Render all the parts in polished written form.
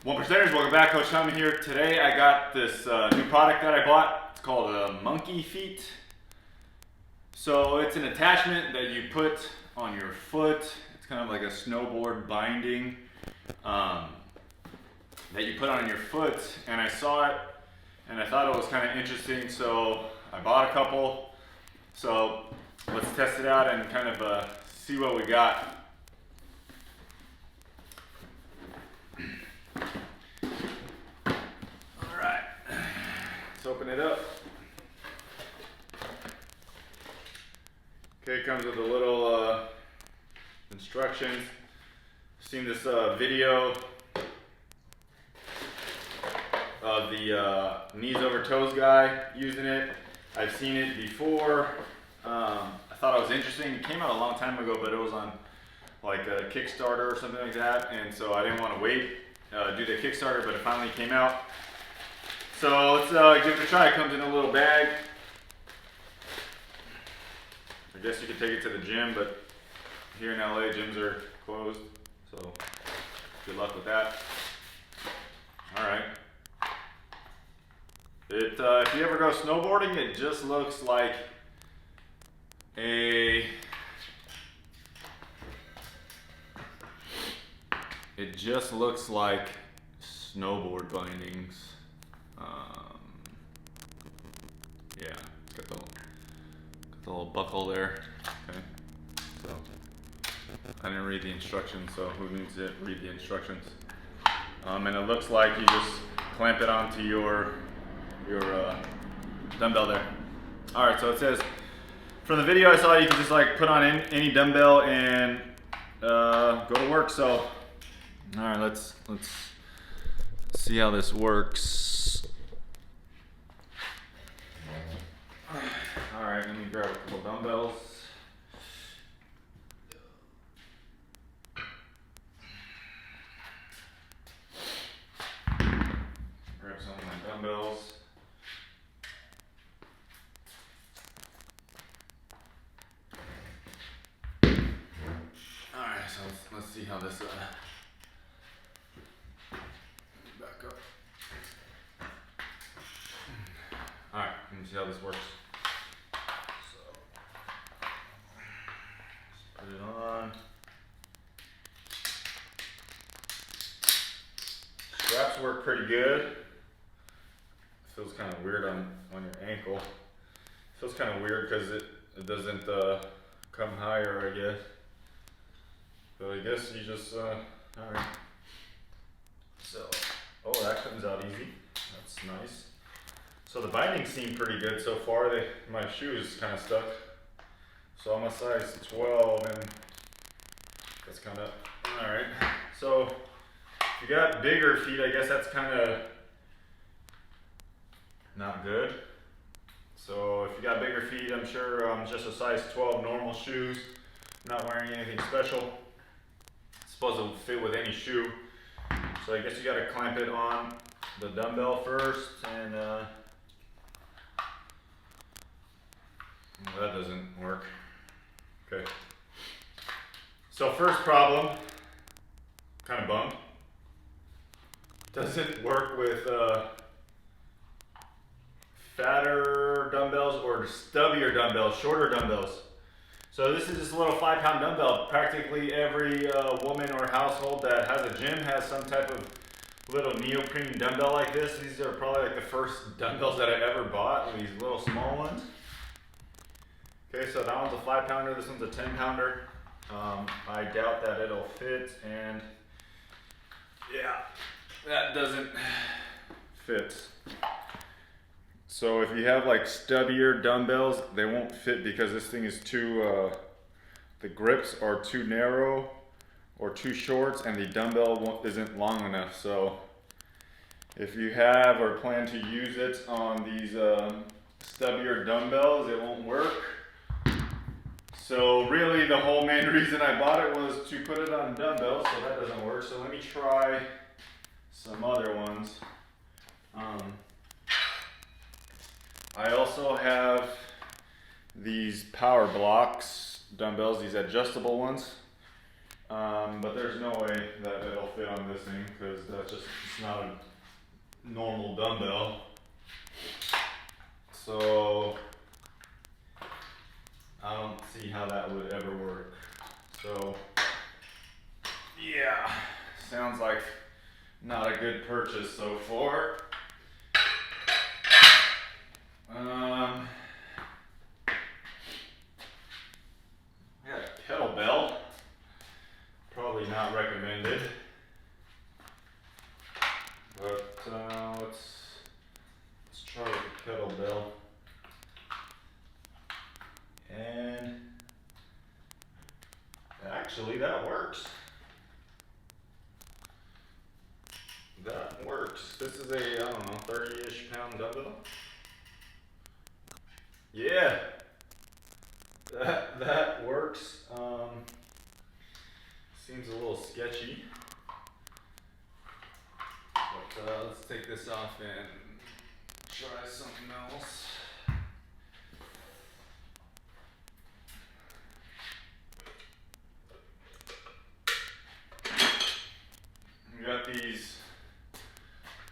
One percenters, welcome back. Coach Tommy here. Today I got this new product that I bought. It's called Monkey Feet. So it's an attachment that you put on your foot. It's kind of like a snowboard binding that you put on your foot. And I saw it and I thought it was kind of interesting, so I bought a couple. So let's test it out and kind of see what we got. Let's open it up. Okay, it comes with a little instructions. Seen this video of the knees over toes guy using it. I've seen it before. I thought it was interesting. It came out a long time ago, but it was on like a Kickstarter or something like that, and so I didn't want to wait do the Kickstarter, but it finally came out. So let's give it a try. It comes in a little bag. I guess you could take it to the gym, but here in LA, gyms are closed. So good luck with that. All right. If you ever go snowboarding, it just looks like a... It just looks like snowboard bindings. Yeah, it's got the little buckle there. Okay, so I didn't read the instructions, so who needs to read the instructions? And it looks like you just clamp it onto your dumbbell there. All right, so it says from the video I saw you can just like put on any dumbbell and go to work. So all right, let's see how this works. All right, let me grab a couple dumbbells. Grab some of my dumbbells. All right, so let's see how this back up. All right, let me see how this works. Put it on. Straps work pretty good. It feels kind of weird on your ankle. It feels kind of weird because it doesn't come higher, I guess. But I guess you just, alright. So, oh, that comes out easy. That's nice. So the bindings seem pretty good so far. My shoe is kind of stuck. So I'm a size 12 and that's kind of, all right. So if you got bigger feet, I guess that's kind of not good. So if you got bigger feet, I'm sure just a size 12 normal shoes, not wearing anything special. It's supposed to fit with any shoe. So I guess you got to clamp it on the dumbbell first, and well, that doesn't work. Okay. So first problem, kind of bummed. Doesn't work with fatter dumbbells or stubbier dumbbells, shorter dumbbells. So this is just a little 5-pound dumbbell. Practically every woman or household that has a gym has some type of little neoprene dumbbell like this. These are probably like the first dumbbells that I ever bought, these little small ones. Okay, so that one's a 5-pounder, this one's a 10-pounder. I doubt that it'll fit, and yeah, that doesn't fit. So if you have like stubbier dumbbells, they won't fit because this thing is too, the grips are too narrow or too short, and the dumbbell isn't long enough. So if you have or plan to use it on these stubbier dumbbells, it won't work. So really the whole main reason I bought it was to put it on dumbbells, so that doesn't work. So let me try some other ones. I also have these power blocks dumbbells, these adjustable ones. but there's no way that it'll fit on this thing because that's just, it's not a normal dumbbell. So I don't see how that would ever work. So yeah, sounds like not a good purchase so far. Yeah, kettlebell. Probably not recommended. But let's try the kettlebell. And actually that works. That works. This is a, I don't know, 30-ish pound dumbbell. Yeah, that works. Seems a little sketchy. But let's take this off and try something else. We got these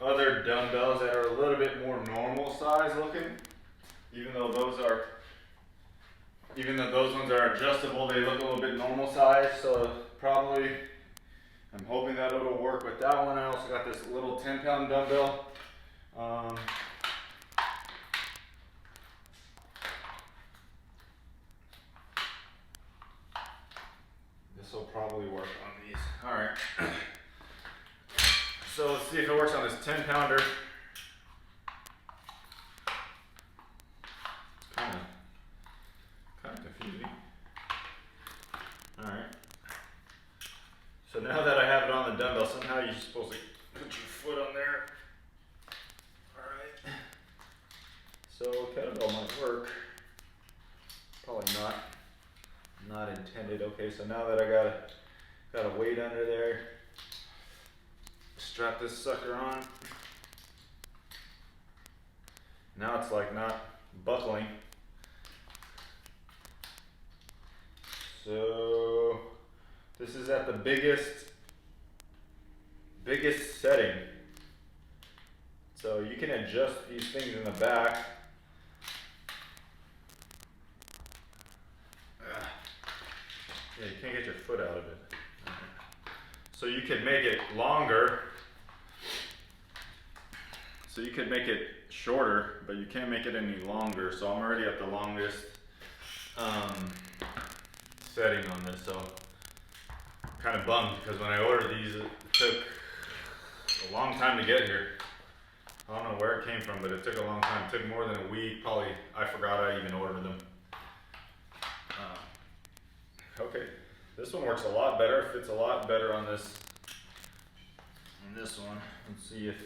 other dumbbells that are a little bit more normal size looking, even though those ones are adjustable, they look a little bit normal size. So probably, I'm hoping that it'll work with that one. I also got this little 10-pound dumbbell. This will probably work on these. All right. So let's see if it works on this 10-pounder. It's kind of confusing. All right. So now that I have it on the dumbbell, somehow you're supposed to put your foot on there. All right. So kettlebell might work. Probably not. Not intended. Okay. So now that I got a weight under there. Strap this sucker on. Now it's like not buckling. So this is at the biggest setting. So you can adjust these things in the back. Yeah, you can't get your foot out of it. So you could make it longer. So you could make it shorter, but you can't make it any longer. So I'm already at the longest setting on this. So I'm kind of bummed because when I ordered these, it took a long time to get here. I don't know where it came from, but it took a long time. It took more than a week. Probably, I forgot I even ordered them. Okay, this one works a lot better. Fits a lot better on this one. Let's see if.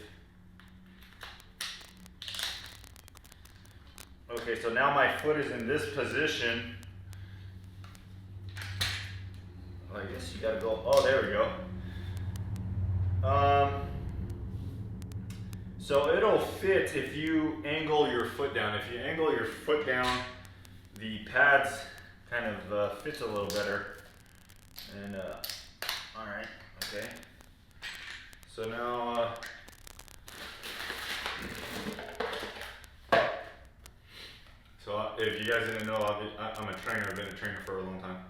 Okay, so now my foot is in this position. I guess you gotta go. Oh, there we go. So it'll fit if you angle your foot down. If you angle your foot down, the pads kind of fits a little better. And all right, okay. So now, so if you guys didn't know, I'm a trainer. I've been a trainer for a long time.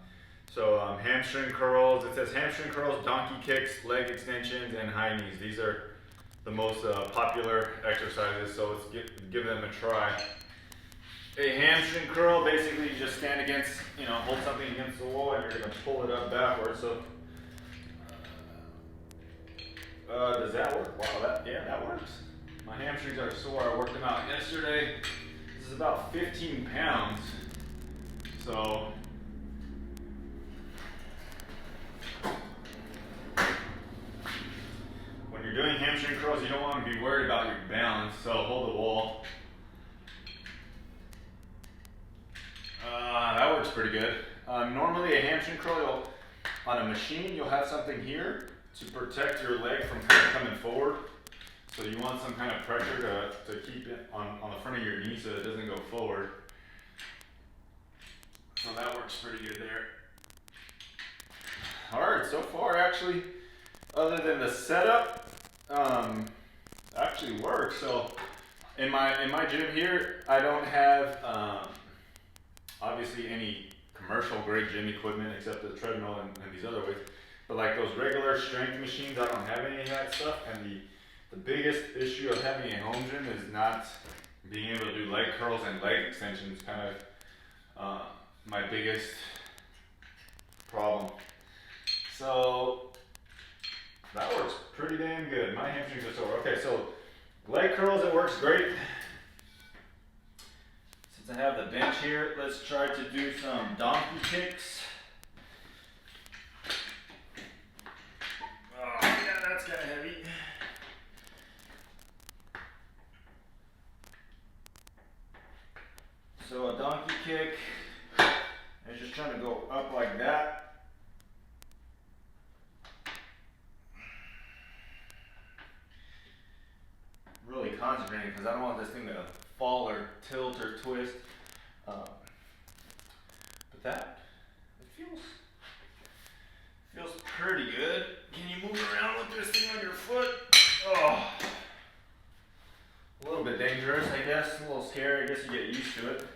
So hamstring curls. It says hamstring curls, donkey kicks, leg extensions, and high knees. These are the most popular exercises. So let's give them a try. A hamstring curl, basically you just stand against, hold something against the wall and you're going to pull it up backwards. So, does that work? Wow, that works. My hamstrings are sore. I worked them out yesterday. This is about 15 pounds. So, when you're doing hamstring curls, you don't want to be worried about your balance. So hold the wall. That works pretty good. Normally a hamstring curl, on a machine, you'll have something here to protect your leg from kind of coming forward. So you want some kind of pressure to keep it on the front of your knee so it doesn't go forward. So that works pretty good there. Alright, so far actually, other than the setup, actually works. So in my gym here, I don't have obviously any commercial grade gym equipment except the treadmill and these other weights. But like those regular strength machines, I don't have any of that stuff. And the biggest issue of having a home gym is not being able to do leg curls and leg extensions. Kind of my biggest problem. So that works pretty damn good. My hamstrings are sore. Okay, so leg curls, it works great. Since I have the bench here, let's try to do some donkey kicks. Oh, yeah, that's kind of heavy. So a donkey kick is just trying to go up like that. Really concentrating because I don't want this thing to fall or tilt or twist. But that, it feels pretty good. Can you move around with this thing on your foot? Oh, a little bit dangerous, I guess. A little scary. I guess you get used to it.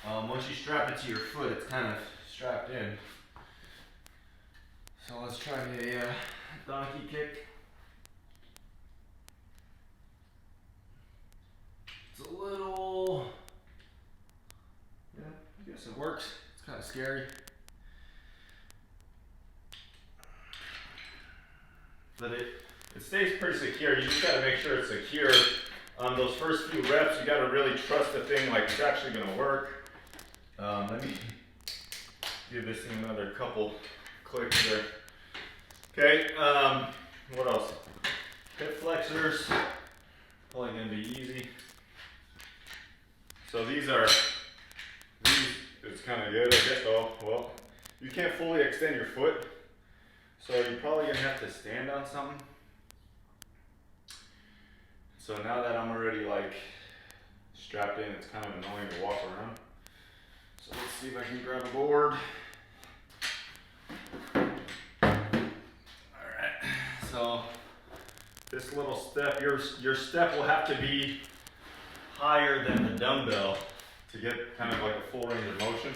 Once you strap it to your foot, it's kind of strapped in. So let's try a donkey kick. It's a little, yeah, I guess it works. It's kind of scary. But it stays pretty secure. You just got to make sure it's secure. Those first few reps, you got to really trust the thing like it's actually going to work. Let me give this thing another couple clicks there. Okay, what else? Hip flexors, probably going to be easy. So these, it's kind of good, I guess. Oh, well, you can't fully extend your foot, so you're probably gonna have to stand on something. So now that I'm already like strapped in, it's kind of annoying to walk around. So let's see if I can grab a board. All right, so this little step, your step will have to be higher than the dumbbell to get kind of like a full range of motion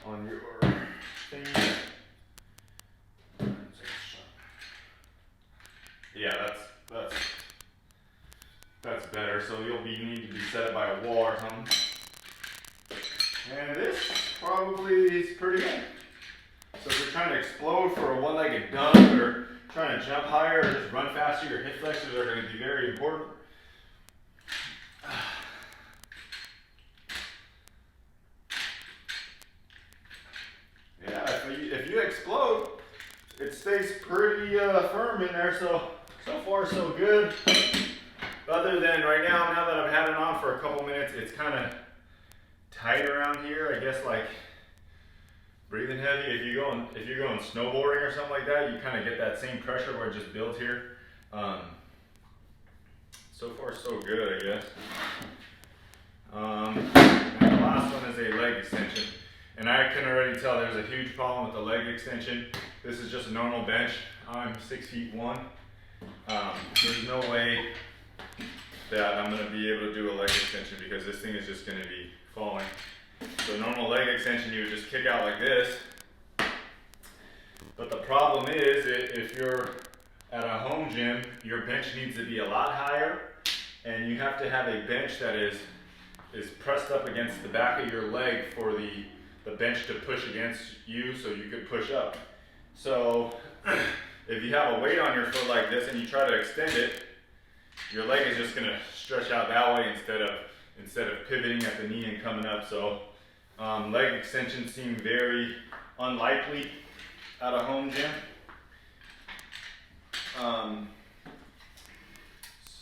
on your thing. Yeah, that's better. So you'll need to be set up by a wall or something. And this probably is pretty good. So if you're trying to explode for a one-legged dunk or trying to jump higher or just run faster, your hip flexors are going to be very important. Yeah, if you explode, it stays pretty firm in there, so far so good. Other than right now that I've had it on for a couple minutes, it's kind of tight around here. I guess like breathing heavy. If you're going snowboarding or something like that, you kind of get that same pressure where it just builds here. So far so good, I guess. And the last one is a leg extension. And I can already tell there's a huge problem with the leg extension. This is just a normal bench. I'm 6'1". There's no way that I'm going to be able to do a leg extension because this thing is just going to be falling. So normal leg extension, you would just kick out like this. But the problem is, if you're at a home gym, your bench needs to be a lot higher, and you have to have a bench that is pressed up against the back of your leg for the bench to push against you so you could push up. So if you have a weight on your foot like this and you try to extend it, your leg is just going to stretch out that way instead of pivoting at the knee and coming up. So leg extensions seem very unlikely at a home gym.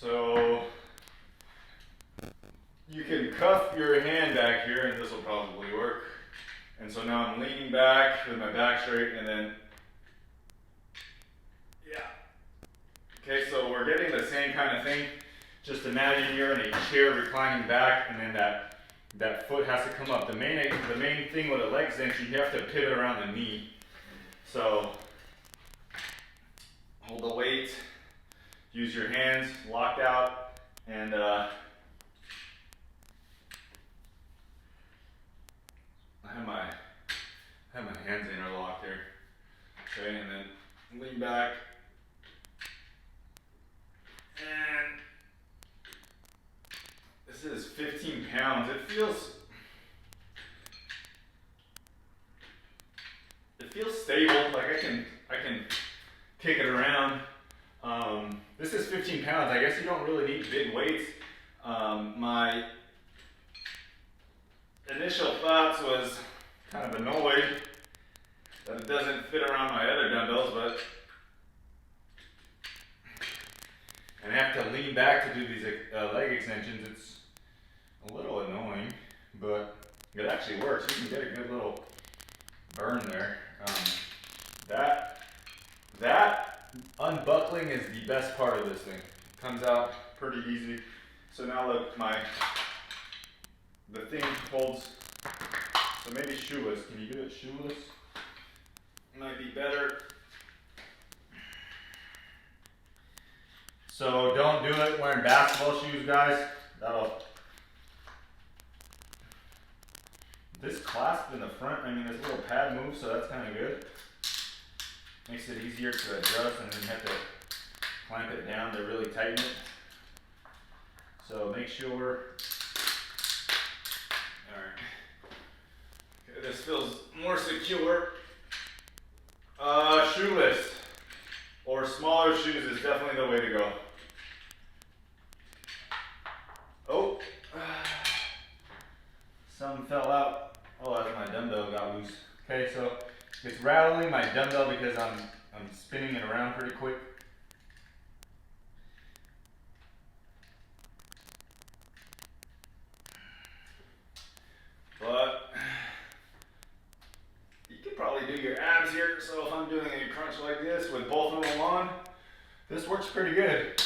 So you can cuff your hand back here, and this will probably work. And so now I'm leaning back with my back straight, and then, yeah. Okay, so we're getting the same kind of thing. Just imagine you're in a chair reclining back, and then that foot has to come up. The main thing with a leg extension, you have to pivot around the knee. So hold the weight, use your hands locked out, and I have my hands interlocked here. Okay, and then lean back. And this is 15 pounds. It feels stable. Like I can kick it around. This is 15 pounds. I guess you don't really need big weights. My initial thoughts was kind of annoyed that it doesn't fit around my other dumbbells, but and I have to lean back to do these leg extensions. It's a little annoying, but it actually works. You can get a good little burn there. That unbuckling is the best part of this thing. It comes out pretty easy. So now look, the thing holds. So maybe shoeless. Can you do it shoeless? Might be better. So don't do it wearing basketball shoes, guys. This clasp in the front, I mean, this little pad moves, so that's kind of good. Makes it easier to adjust, and then you have to clamp it down to really tighten it. So make sure. All right. Okay, this feels more secure. Shoeless or smaller shoes is definitely the way to go. Oh, something fell out. Oh, that's my dumbbell got loose. Okay, so it's rattling my dumbbell because I'm spinning it around pretty quick. But you could probably do your abs here. So if I'm doing a crunch like this with both of them on, this works pretty good.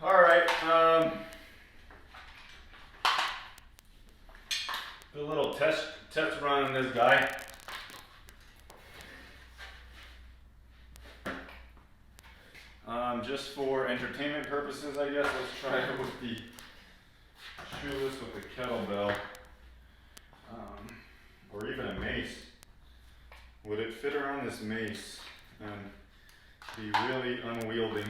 All right. Do a little test run on this guy. Just for entertainment purposes, I guess. Let's try it with the shoeless with the kettlebell, or even a mace. Would it fit around this mace and be really unwieldy?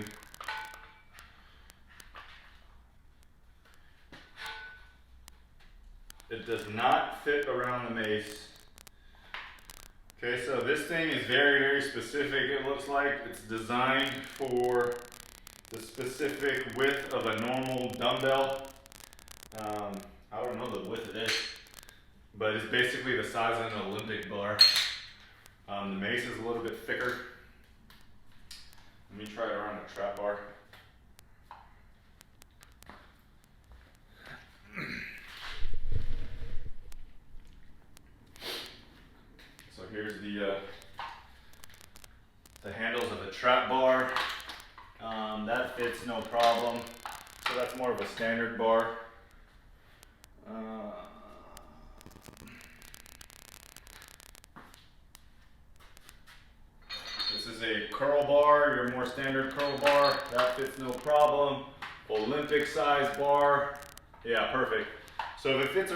It does not fit around the mace. Okay, so this thing is very, very specific. It looks like it's designed for the specific width of a normal dumbbell. I don't know the width of this, but it's basically the size of an Olympic bar. The mace is a little bit thicker. Let me try it around a trap bar. So here's the handles of the trap bar. That fits no problem. So that's more of a standard bar. This is a curl bar, your more standard curl bar. That fits no problem. Olympic size bar. Yeah, perfect. So if it fits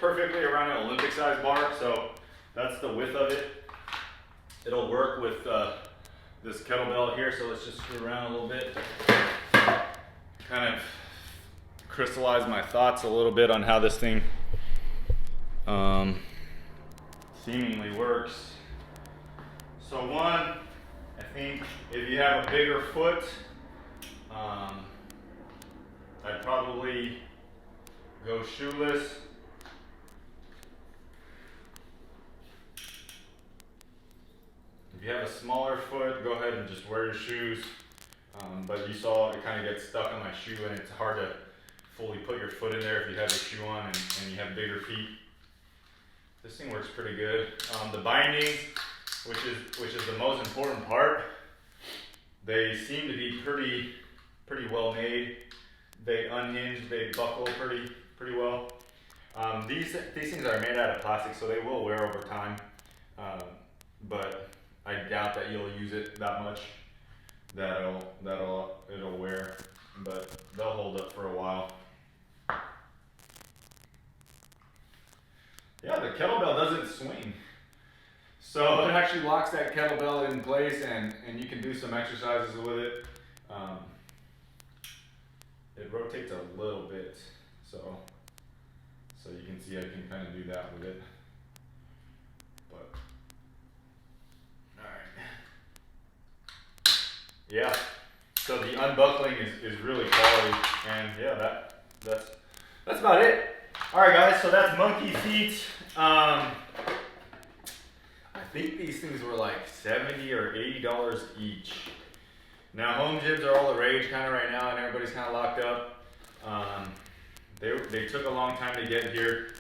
perfectly around an Olympic size bar, so that's the width of it. It'll work with this kettlebell here, so let's just screw around a little bit. Kind of crystallize my thoughts a little bit on how this thing seemingly works. So one, I think if you have a bigger foot, I'd probably go shoeless. If you have a smaller foot, go ahead and just wear your shoes. But you saw it kind of gets stuck on my shoe, and it's hard to fully put your foot in there if you have your shoe on and you have bigger feet. This thing works pretty good. The bindings, which is the most important part, they seem to be pretty well made. They unhinge, they buckle pretty well. These things are made out of plastic, so they will wear over time. But I doubt that you'll use it that much that it'll wear, but they'll hold up for a while. Yeah, the kettlebell doesn't swing. So it actually locks that kettlebell in place, and you can do some exercises with it. It rotates a little bit, so you can see I can kind of do that with it. But all right, yeah. So the unbuckling is really quality, and yeah, that's about it. All right, guys. So that's monkey feet. I think these things were like $70 or $80 each. Now home gyms are all the rage kind of right now, and everybody's kind of locked up. They took a long time to get here.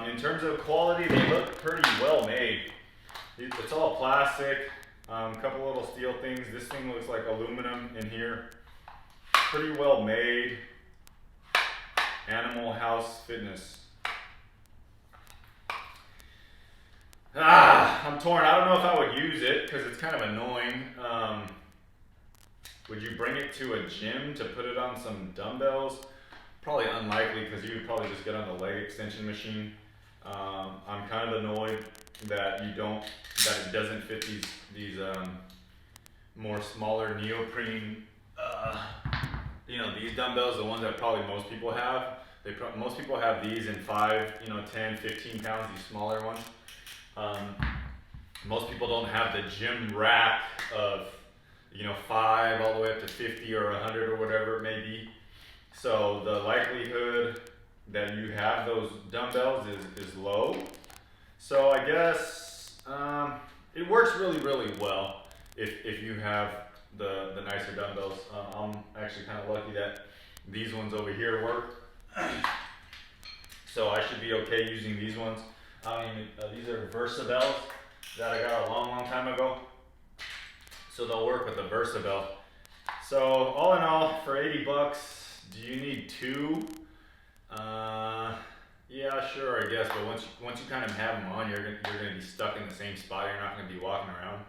In terms of quality, they look pretty well made. It's all plastic, a couple little steel things. This thing looks like aluminum in here. Pretty well made. Animal House Fitness. I'm torn. I don't know if I would use it because it's kind of annoying. Would you bring it to a gym to put it on some dumbbells? Probably unlikely, because you would probably just get on the leg extension machine. I'm kind of annoyed that it doesn't fit these more smaller neoprene, these dumbbells, the ones that probably most people have. Most people have these in 5, 10, 15 pounds, these smaller ones. Most people don't have the gym rack of 5 all the way up to 50 or 100 or whatever it may be. So the likelihood that you have those dumbbells is low. So I guess it works really, really well if you have the nicer dumbbells. I'm actually kind of lucky that these ones over here work. So I should be okay using these ones. These are Versabells that I got a long, long time ago. So they'll work with the Versabell. So all in all, for 80 bucks, do you need 2? Yeah, sure, I guess. But once you kind of have them on, you're gonna be stuck in the same spot. You're not gonna be walking around.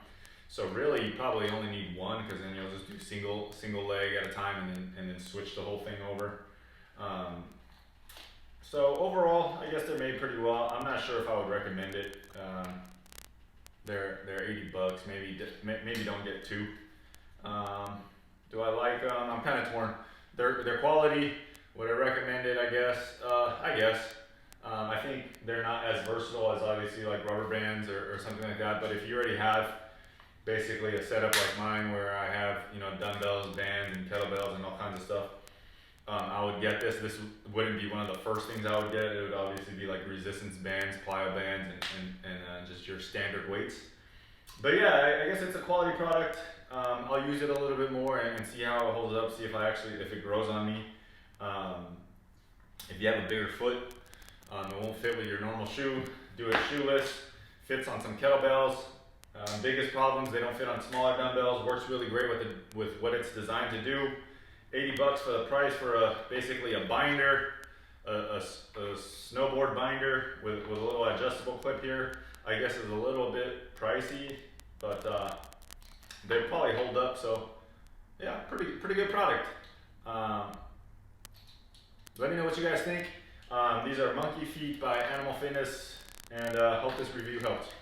So really, you probably only need 1, because then you'll just do single leg at a time, and then switch the whole thing over. So overall, I guess they're made pretty well. I'm not sure if I would recommend it. They're 80 bucks. Maybe don't get 2. Do I like them? I'm kind of torn. Their quality, would I recommend it? I guess. I think they're not as versatile as obviously like rubber bands or something like that. But if you already have basically a setup like mine where I have dumbbells, bands, and kettlebells and all kinds of stuff, I would get this. This wouldn't be one of the first things I would get. It would obviously be like resistance bands, plyo bands, and just your standard weights. But yeah, I guess it's a quality product. I'll use it a little bit more and see how it holds up. See if it grows on me. If you have a bigger foot, it won't fit with your normal shoe. Do it shoeless. Fits on some kettlebells. Biggest problems, they don't fit on smaller dumbbells. Works really great with what it's designed to do. 80 bucks for the price for basically a binder, a snowboard binder with a little adjustable clip here. I guess is a little bit pricey, but they probably hold up. So yeah, pretty good product. Let me know what you guys think. These are Monkey Feet by Animal Fitness, and hope this review helped.